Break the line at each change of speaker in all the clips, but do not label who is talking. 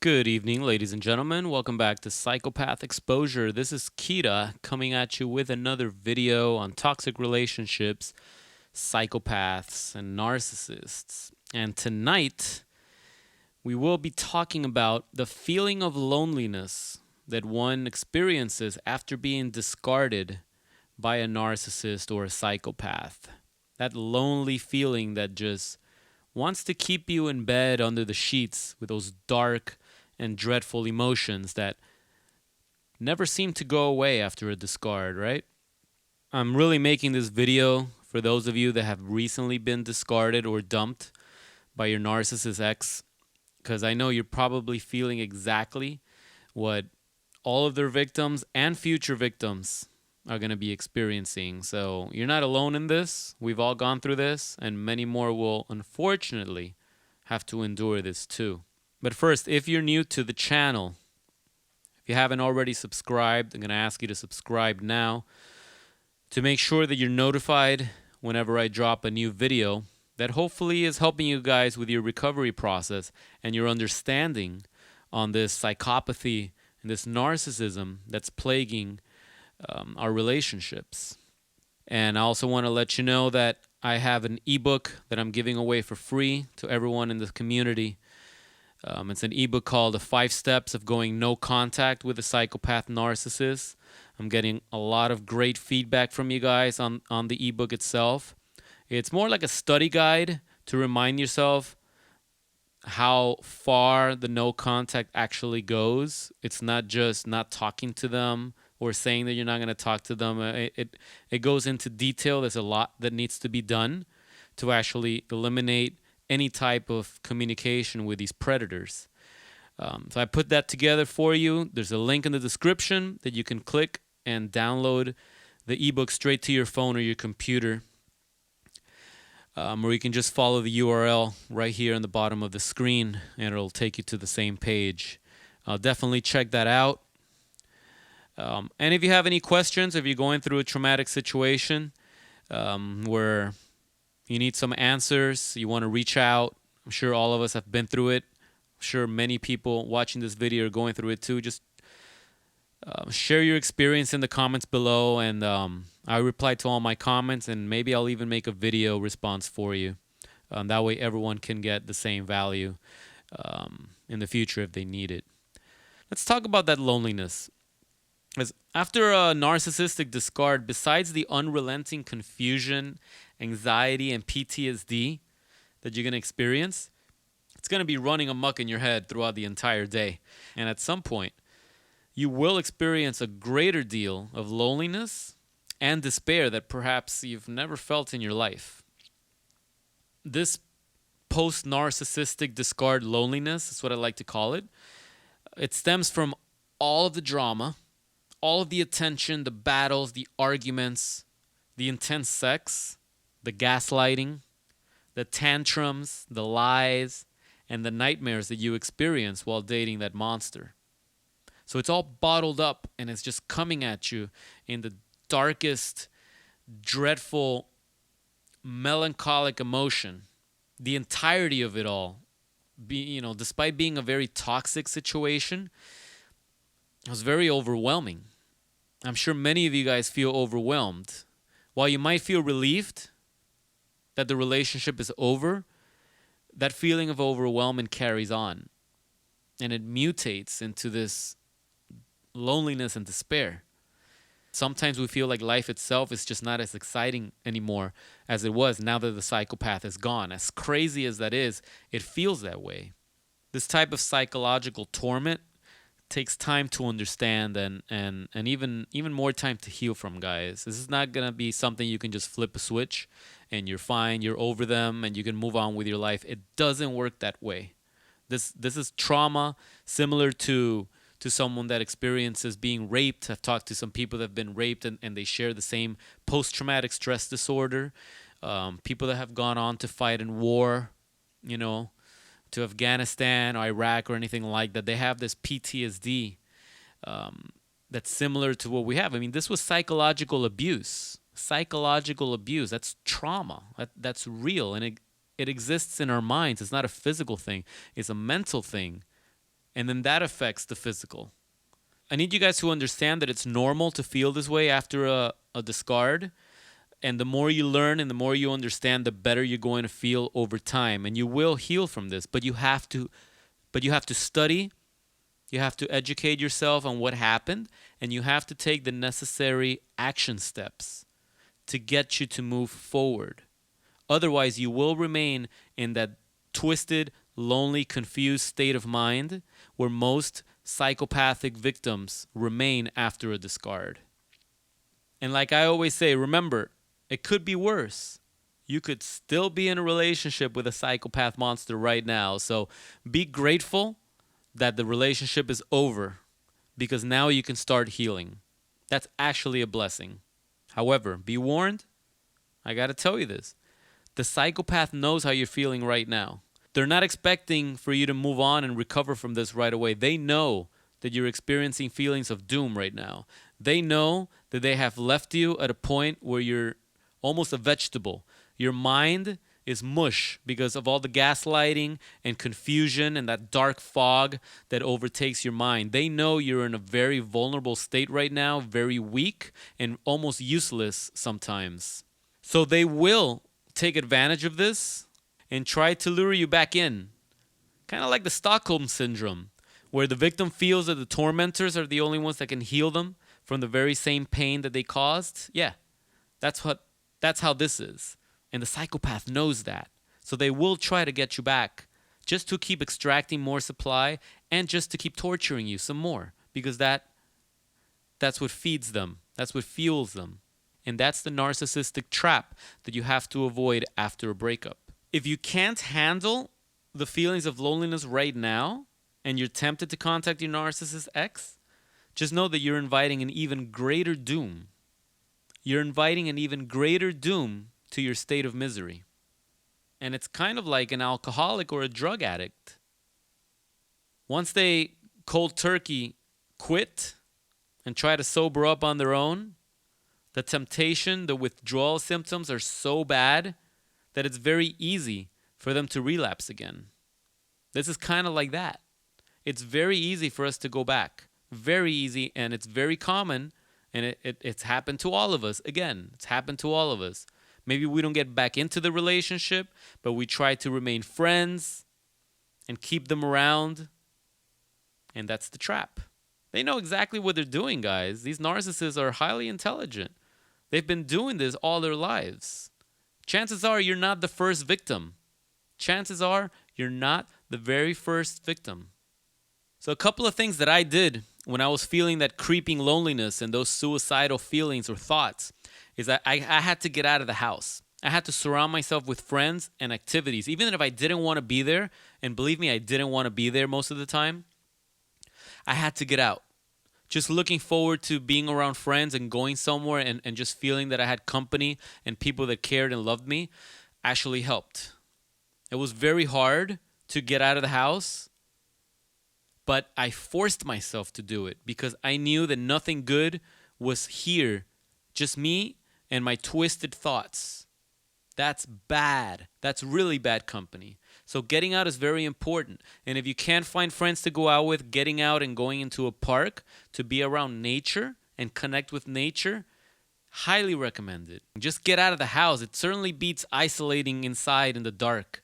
Good evening, ladies and gentlemen. Welcome back to Psychopath Exposure. This is Kita coming at you with another video on toxic relationships, psychopaths, and narcissists. And tonight, we will be talking about the feeling of loneliness that one experiences after being discarded by a narcissist or a psychopath. That lonely feeling that just wants to keep you in bed under the sheets with those dark and dreadful emotions that never seem to go away after a discard, right? I'm really making this video for those of you that have recently been discarded or dumped by your narcissist ex, because I know you're probably feeling exactly what all of their victims and future victims are going to be experiencing. So you're not alone in this. We've all gone through this, and many more will unfortunately have to endure this too. But first, if you're new to the channel, if you haven't already subscribed, I'm going to ask you to subscribe now to make sure that you're notified whenever I drop a new video that hopefully is helping you guys with your recovery process and your understanding on this psychopathy and this narcissism that's plaguing our relationships. And I also want to let you know that I have an ebook that I'm giving away for free to everyone in the community. It's an ebook called The 5 Steps of Going No Contact with a Psychopath Narcissist. I'm getting a lot of great feedback from you guys on the ebook itself. It's more like a study guide to remind yourself how far the no contact actually goes. It's not just not talking to them or saying that you're not going to talk to them. It goes into detail. There's a lot that needs to be done to actually eliminate any type of communication with these predators. So I put that together for you. There's a link in the description that you can click and download the ebook straight to your phone or your computer. Or you can just follow the URL right here in the bottom of the screen and it'll take you to the same page. Definitely check that out. And if you have any questions, if you're going through a traumatic situation where you need some answers, you want to reach out, I'm sure all of us have been through it. I'm sure many people watching this video are going through it too. Just share your experience in the comments below, and I reply to all my comments, and maybe I'll even make a video response for you. That way everyone can get the same value in the future if they need it. Let's talk about that loneliness. As after a narcissistic discard, besides the unrelenting confusion, anxiety, and PTSD that you're going to experience, it's going to be running amok in your head throughout the entire day. And at some point, you will experience a greater deal of loneliness and despair that perhaps you've never felt in your life. This post-narcissistic discard loneliness is what I like to call it. It stems from all of the drama, all of the attention, the battles, the arguments, the intense sex, the gaslighting, the tantrums, the lies, and the nightmares that you experience while dating that monster. So it's all bottled up and it's just coming at you in the darkest, dreadful, melancholic emotion. The entirety of it all, despite being a very toxic situation, it was very overwhelming. I'm sure many of you guys feel overwhelmed. While you might feel relieved that the relationship is over, that feeling of overwhelming carries on. And it mutates into this loneliness and despair. Sometimes we feel like life itself is just not as exciting anymore as it was now that the psychopath is gone. As crazy as that is, it feels that way. This type of psychological torment takes time to understand and even more time to heal from, guys. This is not going to be something you can just flip a switch and you're fine, you're over them, and you can move on with your life. It doesn't work that way. This is trauma similar to someone that experiences being raped. I've talked to some people that have been raped and they share the same post-traumatic stress disorder. People that have gone on to fight in war, to Afghanistan or Iraq or anything like that, they have this PTSD that's similar to what we have. I mean, this was psychological abuse. Psychological abuse, that's trauma. That's real, and it exists in our minds. It's not a physical thing. It's a mental thing. And then that affects the physical. I need you guys to understand that it's normal to feel this way after a discard. And the more you learn and the more you understand, the better you're going to feel over time. And you will heal from this, but you have to study. You have to educate yourself on what happened, and you have to take the necessary action steps to get you to move forward. Otherwise, you will remain in that twisted, lonely, confused state of mind where most psychopathic victims remain after a discard. And like I always say, remember, it could be worse. You could still be in a relationship with a psychopath monster right now. So be grateful that the relationship is over, because now you can start healing. That's actually a blessing. However, be warned, I got to tell you this. The psychopath knows how you're feeling right now. They're not expecting for you to move on and recover from this right away. They know that you're experiencing feelings of doom right now. They know that they have left you at a point where you're almost a vegetable. Your mind is mush because of all the gaslighting and confusion and that dark fog that overtakes your mind. They know you're in a very vulnerable state right now, very weak and almost useless sometimes. So they will take advantage of this and try to lure you back in. Kind of like the Stockholm Syndrome, where the victim feels that the tormentors are the only ones that can heal them from the very same pain that they caused. Yeah, that's how this is. And the psychopath knows that. So they will try to get you back just to keep extracting more supply and just to keep torturing you some more, because that's what feeds them. That's what fuels them. And that's the narcissistic trap that you have to avoid after a breakup. If you can't handle the feelings of loneliness right now and you're tempted to contact your narcissist ex, just know that you're inviting an even greater doom. You're inviting an even greater doom to your state of misery. And it's kind of like an alcoholic or a drug addict. Once they cold turkey quit and try to sober up on their own, the temptation, the withdrawal symptoms are so bad that it's very easy for them to relapse again. This is kind of like that. It's very easy for us to go back. Very easy, and it's very common, and it's happened to all of us. Again, it's happened to all of us. Maybe we don't get back into the relationship, but we try to remain friends and keep them around. And that's the trap. They know exactly what they're doing, guys. These narcissists are highly intelligent. They've been doing this all their lives. Chances are you're not the first victim. Chances are you're not the very first victim. So a couple of things that I did when I was feeling that creeping loneliness and those suicidal feelings or thoughts is that I had to get out of the house. I had to surround myself with friends and activities. Even if I didn't want to be there, and believe me, I didn't want to be there most of the time, I had to get out. Just looking forward to being around friends and going somewhere and just feeling that I had company and people that cared and loved me actually helped. It was very hard to get out of the house, but I forced myself to do it because I knew that nothing good was here. Just me and my twisted thoughts. That's bad. That's really bad company. So getting out is very important. And if you can't find friends to go out with, getting out and going into a park to be around nature and connect with nature, highly recommended. Just get out of the house. It certainly beats isolating inside in the dark.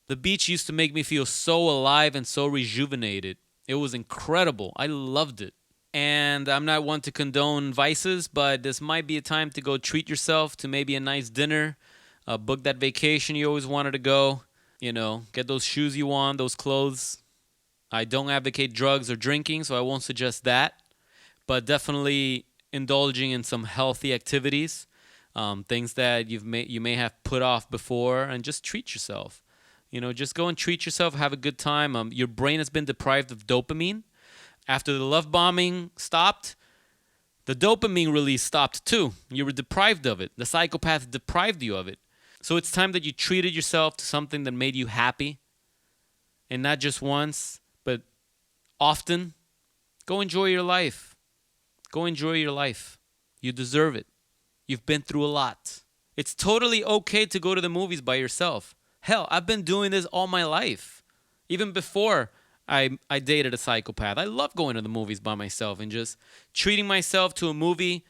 The beach used to make me feel so alive and so rejuvenated. It was incredible. I loved it. And I'm not one to condone vices, but this might be a time to go treat yourself to maybe a nice dinner, book that vacation you always wanted to go, get those shoes you want, those clothes. I don't advocate drugs or drinking, so I won't suggest that, but definitely indulging in some healthy activities, things that you may have put off before, and just treat yourself. Just go and treat yourself, have a good time. Your brain has been deprived of dopamine. After the love bombing stopped, the dopamine release stopped too. You were deprived of it. The psychopath deprived you of it. So it's time that you treated yourself to something that made you happy. And not just once, but often. Go enjoy your life. Go enjoy your life. You deserve it. You've been through a lot. It's totally okay to go to the movies by yourself. Hell, I've been doing this all my life. Even before I dated a psychopath. I love going to the movies by myself and just treating myself to a movie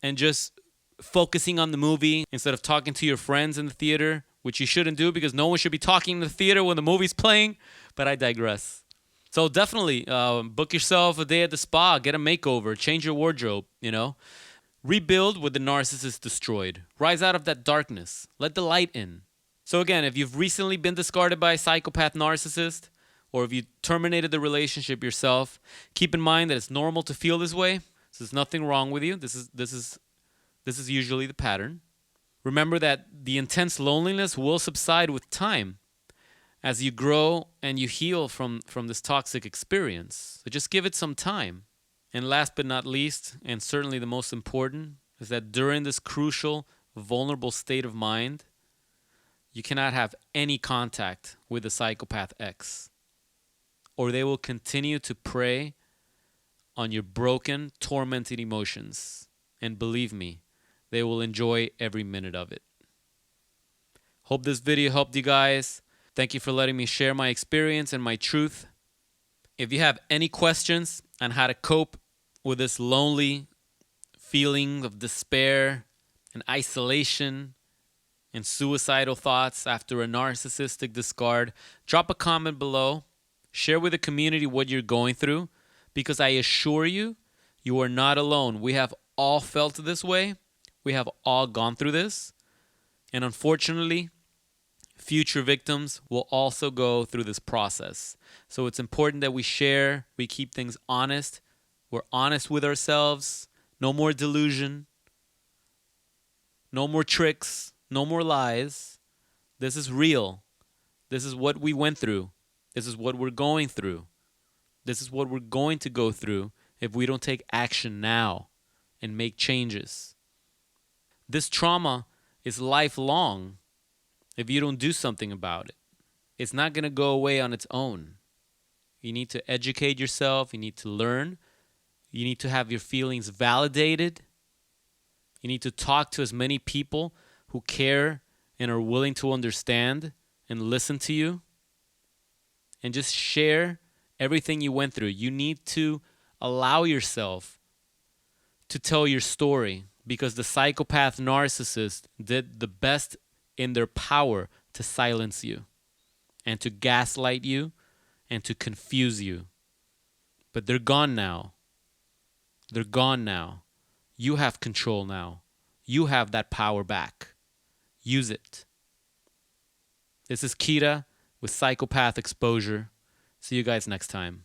and just focusing on the movie instead of talking to your friends in the theater, which you shouldn't do because no one should be talking in the theater when the movie's playing. But I digress. So definitely book yourself a day at the spa, get a makeover, change your wardrobe, Rebuild with the narcissist destroyed. Rise out of that darkness. Let the light in. So again, if you've recently been discarded by a psychopath narcissist, or if you terminated the relationship yourself, keep in mind that it's normal to feel this way. There's nothing wrong with you. This is usually the pattern. Remember that the intense loneliness will subside with time as you grow and you heal from this toxic experience. So just give it some time. And last but not least, and certainly the most important, is that during this crucial, vulnerable state of mind, you cannot have any contact with the psychopath X, or they will continue to prey on your broken, tormented emotions. And believe me, they will enjoy every minute of it. Hope this video helped you guys. Thank you for letting me share my experience and my truth. If you have any questions on how to cope with this lonely feeling of despair and isolation and suicidal thoughts after a narcissistic discard, drop a comment below. Share with the community what you're going through, because I assure you, you are not alone. We have all felt this way. We have all gone through this. And unfortunately, future victims will also go through this process. So it's important that we share, we keep things honest. We're honest with ourselves. No more delusion. No more tricks. No more lies. This is real. This is what we went through. This is what we're going through. This is what we're going to go through if we don't take action now and make changes. This trauma is lifelong if you don't do something about it. It's not going to go away on its own. You need to educate yourself. You need to learn. You need to have your feelings validated. You need to talk to as many people who care and are willing to understand and listen to you. And just share everything you went through. You need to allow yourself to tell your story, because the psychopath narcissist did the best in their power to silence you and to gaslight you and to confuse you. But they're gone now. They're gone now. You have control now. You have that power back. Use it. This is Kita with Psychopath Exposure. See you guys next time.